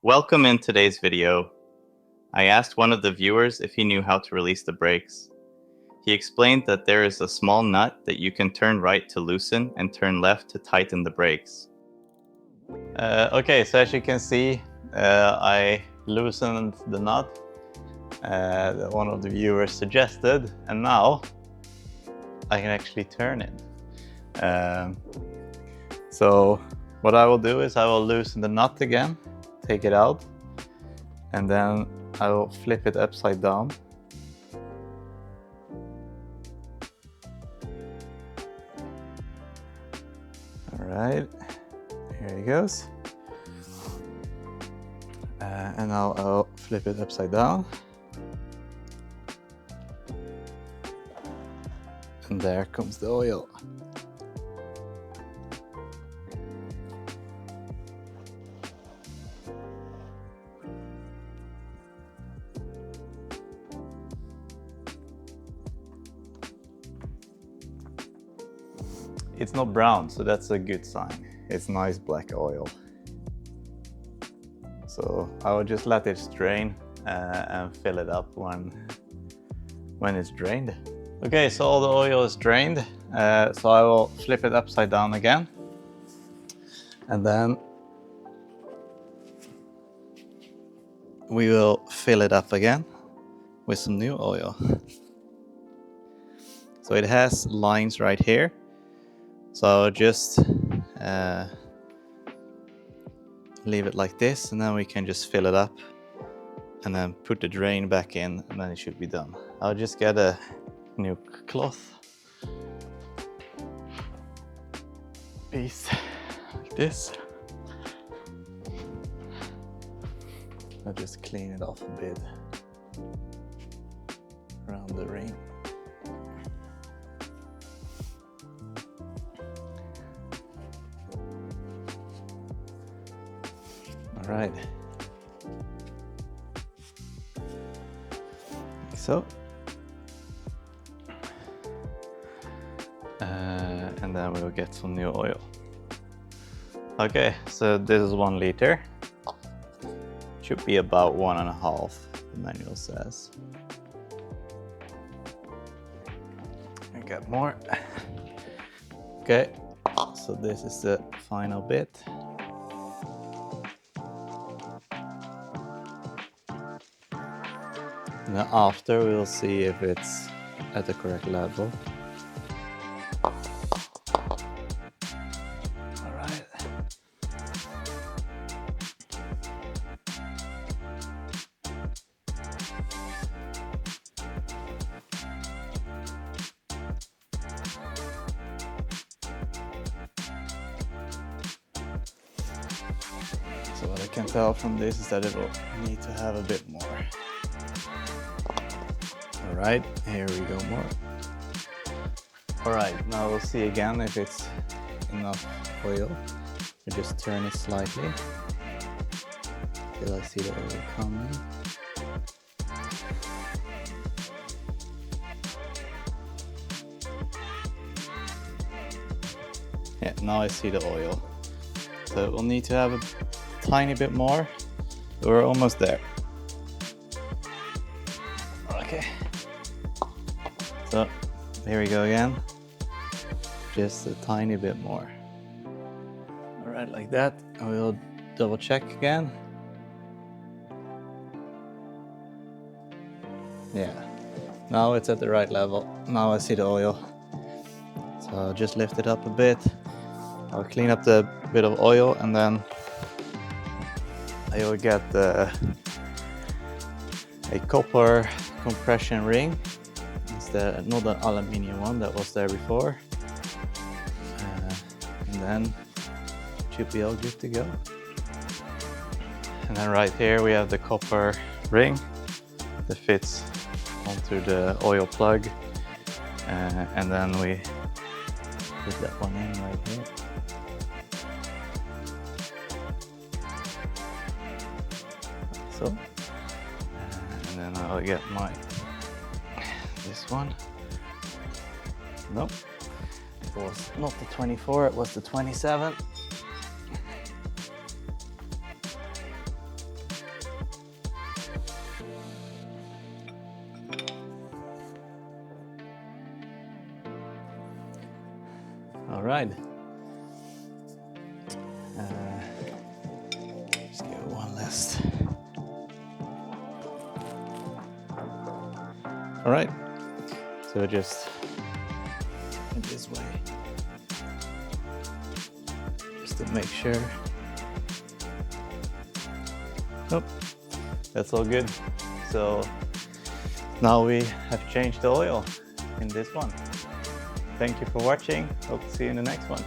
Welcome in today's video. I asked one of the viewers if he knew how to release the brakes. He explained that there is a small nut that you can turn right to loosen and turn left to tighten the brakes. Okay, so as you can see, I loosened the nut that one of the viewers suggested, and now I can actually turn it. So what I will do is I will loosen the nut again, take it out, and then I will flip it upside down. All right, here it goes. And now I'll flip it upside down. And there comes the oil. It's not brown, so that's a good sign. It's nice black oil. So I will just let it drain and fill it up when it's drained. Okay, so all the oil is drained. So I will flip it upside down again. And then we will fill it up again with some new oil. So it has lines right here. So I'll just leave it like this, and then we can just fill it up and then put the drain back in, and then it should be done. I'll just get a new cloth piece like this. I'll just clean it off a bit around the ring. All right, like so. And then we'll get some new oil. Okay, so this is 1 liter. Should be about 1.5, the manual says. I got more. Okay, so this is the final bit. And then after we'll see if it's at the correct level. All right. So what I can tell from this is that it will need to have a bit more. All right, here we go more. All right, now we'll see again if it's enough oil. I just turn it slightly till I see the oil coming. Yeah, now I see the oil. So we'll need to have a tiny bit more. We're almost there. Okay. So here we go again. Just a tiny bit more. All right, like that. And we'll double check again. Yeah, now it's at the right level. Now I see the oil. So I'll just lift it up a bit. I'll clean up the bit of oil, and then I will get a copper compression ring. It's not an aluminium one that was there before. And then it should be all good to go. And then right here we have the copper ring that fits onto the oil plug. And then we put that one in right here. So, and then I'll get this one. Nope, it was not the 24, it was the 27. right. Just give it one last. All right. So just this way, just to make sure. Nope, that's all good. So now we have changed the oil in this one. Thank you for watching. Hope to see you in the next one.